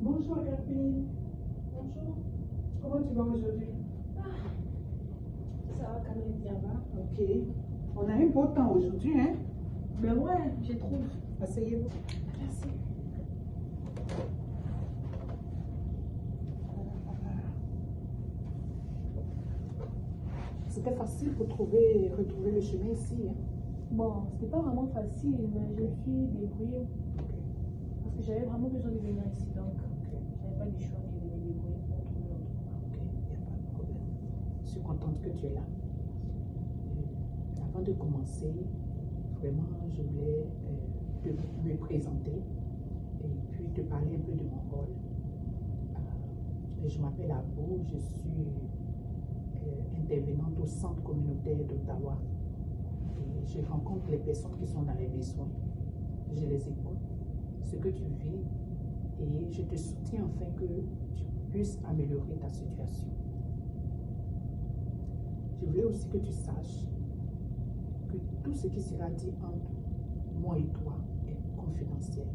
Bonjour Catherine. Bonjour. Comment tu vas aujourd'hui? Ça va quand même bien, va? Ok. On a un beau temps aujourd'hui, hein? Ben ouais, je trouve. Asseyez-vous. Merci. C'était facile pour retrouver le chemin ici, hein? Bon, c'était pas vraiment facile, mais je me suis débrouillée. Ok. Parce que j'avais vraiment besoin de venir ici, donc j'avais pas du choix de me débrouiller pour trouver l'autre. Ok, il n'y a pas de problème. Je suis contente que tu es là. Avant de commencer, vraiment, je voulais me présenter et puis te parler un peu de mon rôle. Je m'appelle Abou, je suis intervenante au centre communautaire d'Ottawa. Je rencontre les personnes qui sont dans les besoins. Je les écoute, ce que tu vis, et je te soutiens afin que tu puisses améliorer ta situation. Je voulais aussi que tu saches que tout ce qui sera dit entre moi et toi est confidentiel.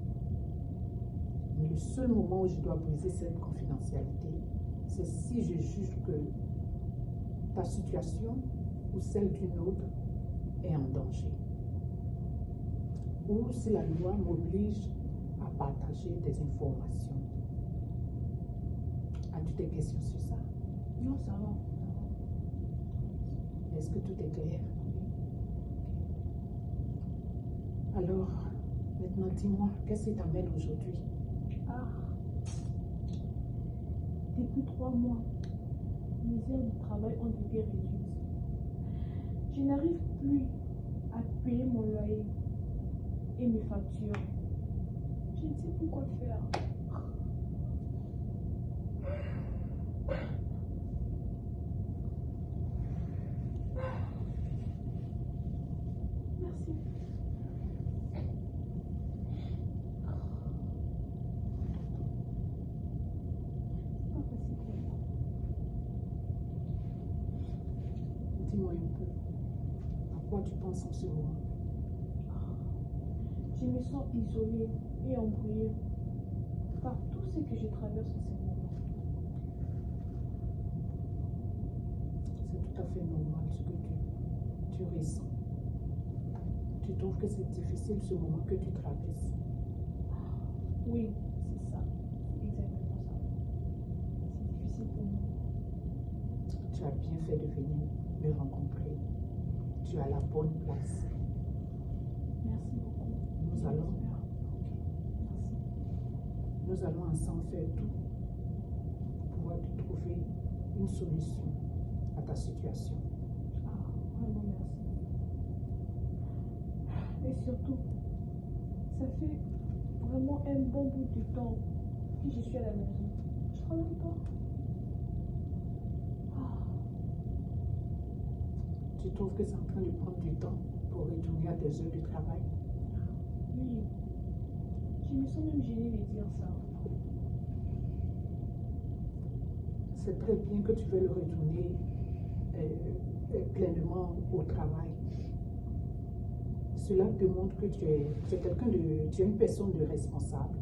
Mais le seul moment où je dois briser cette confidentialité, c'est si je juge que ta situation ou celle d'une autre est en danger. Ou si la loi m'oblige à partager des informations. As-tu des questions sur ça? Non, ça va. Est-ce que tout est clair? Alors, maintenant dis-moi, qu'est-ce qui t'amène aujourd'hui? Depuis 3 mois, mes heures de travail ont été réduites. Je n'arrive plus à payer mon loyer et mes factures. Je ne sais plus quoi faire. Merci. C'est pas facile pour moi. Dis-moi un peu, à quoi tu penses en ce moment? Je me sens isolée et embrouillée par tout ce que je traverse en ce moment. C'est tout à fait normal ce que tu ressens. Tu trouves que c'est difficile ce moment que tu traverses? Oui, c'est ça. C'est exactement ça. C'est difficile pour moi. Tu as bien fait de venir me rencontrer. Tu as la bonne place. Merci beaucoup. Nous allons, Merci. nous allons ensemble faire tout pour pouvoir te trouver une solution à ta situation. Vraiment merci. Et surtout, ça fait vraiment un bon bout de temps que je suis à la maison. Je travaille pas. Tu trouves que c'est en train de prendre du temps pour retourner à tes heures de travail? Oui. Je me sens même gênée de dire ça. C'est très bien que tu veuilles retourner pleinement au travail. Cela démontre que tu es une personne de responsable,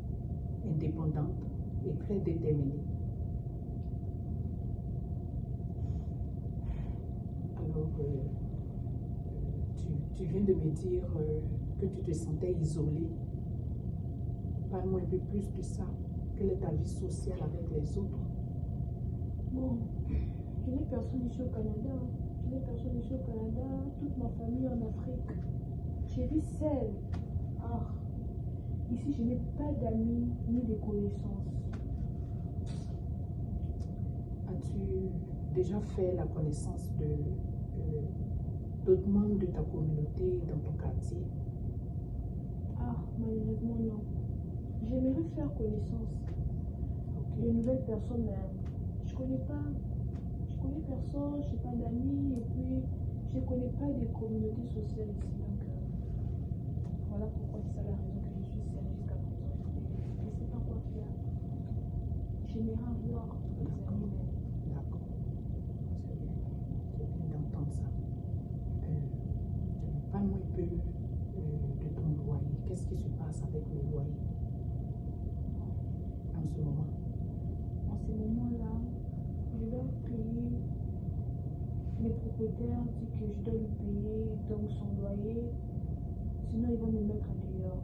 indépendante et très déterminée. Alors, tu viens de me dire que tu te sentais isolée. Parle-moi un peu plus de ça. Quelle est ta vie sociale avec les autres? Bon, je n'ai personne ici au Canada. Toute ma famille en Afrique. Je vis seule. Ici, je n'ai pas d'amis ni de connaissances. As-tu déjà fait la connaissance d'autres membres de ta communauté dans ton quartier? Malheureusement, non. J'aimerais faire connaissance de nouvelles personnes, mais je connais personne, je n'ai pas d'amis, et puis je ne connais pas des communautés sociales ici. Donc, voilà pourquoi c'est ça la raison que je suis seule jusqu'à présent. Je ne sais pas quoi faire. J'aimerais avoir des amis, mais... D'accord. C'est bien d'entendre ça. Parle-moi un peu de ton loyer. Qu'est-ce qui se passe propriétaire dit que je dois lui payer donc son loyer, sinon il va me mettre à dehors.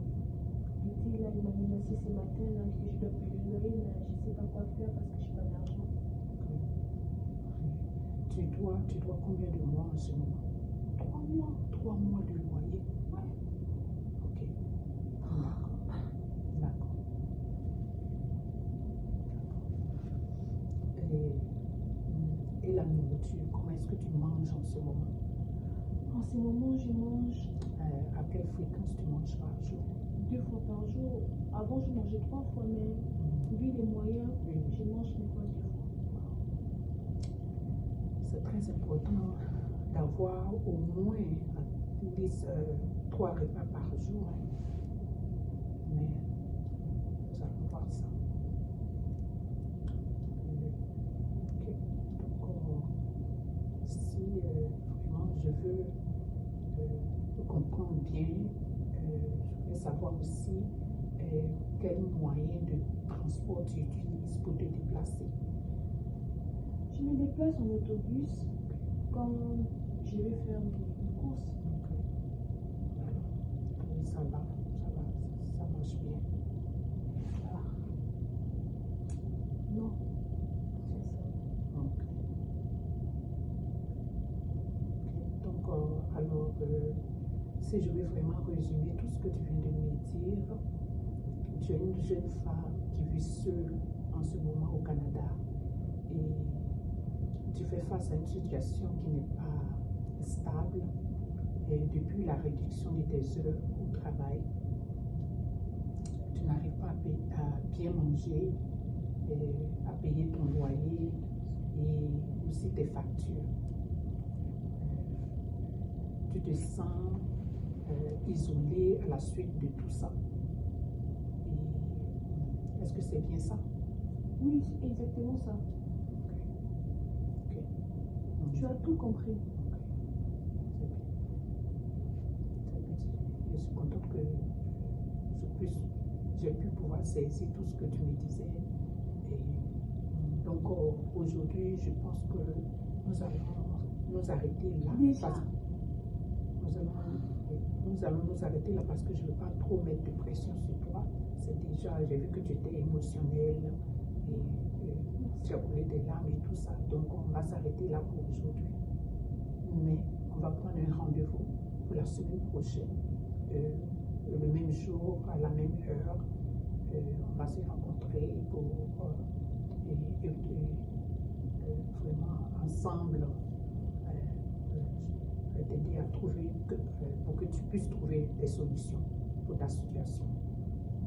Et puis là, il m'a menacé ce matin là, que je dois payer le loyer, mais je ne sais pas quoi faire parce que je n'ai pas d'argent. Tu dois combien de mois en ce moment? 3 mois. 3 mois de loyer? Ouais. Ok. D'accord. Et la nourriture, comment est-ce que tu manges en ce moment? En ce moment, je mange À quelle fréquence tu manges par jour? 2 fois par jour. Avant, je mangeais 3 fois, mais vu les moyens, je mange maintenant 2 fois. C'est très important d'avoir au moins 3 repas par jour. Hein. Mais nous allons voir ça. Ok. Donc, si vraiment je veux comprendre bien, je veux savoir aussi quel moyen de transport tu utilises pour te déplacer. Je me déplace en autobus quand je vais faire mes courses. Okay. Oui, ça marche bien. Ah. Non, c'est ça. Ok. Donc, alors, si je vais vraiment résumer tout ce que tu viens de me dire, tu es une jeune femme qui vit seule en ce moment au Canada et tu fais face à une situation qui n'est pas stable et depuis la réduction de tes heures au travail, tu n'arrives pas à bien manger, à payer ton loyer et aussi tes factures. Tu te sens isolé à la suite de tout ça. Est-ce que c'est bien ça? Oui, c'est exactement ça. Ok. Tu as tout compris. C'est bien. Je suis contente que j'ai pu pouvoir saisir tout ce que tu me disais. Et donc aujourd'hui, je pense que nous allons nous arrêter là. Déjà? Nous allons nous arrêter là parce que je ne veux pas trop mettre de pression sur toi. C'est déjà, j'ai vu que tu étais émotionnelle et tu as coulé des larmes et tout ça. Donc on va s'arrêter là pour aujourd'hui. Mais on va prendre un rendez-vous pour la semaine prochaine, le même jour, à la même heure. On va se rencontrer pour vraiment ensemble t'aider à trouver, pour que tu puisses trouver des solutions pour ta situation.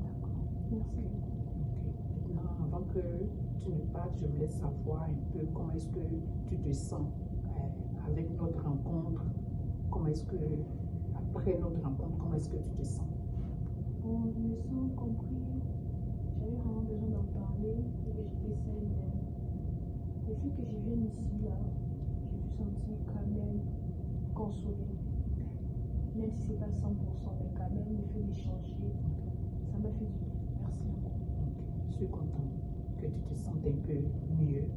D'accord. Merci. Okay. Maintenant, avant que tu ne partes, je voulais savoir un peu comment est-ce que tu te sens avec notre rencontre. Comment est-ce que, après notre rencontre, comment est-ce que tu te sens? Bon, je me sens compris. J'avais vraiment besoin d'en parler et que j'étais seule. Mais depuis que je viens ici, là, je me suis sentie quand même consolée. Même si ce n'est pas 100%, mais quand même, le fait d'échanger, ça m'a fait du bien. Merci beaucoup. Okay. Je suis contente que tu te sentes un peu mieux.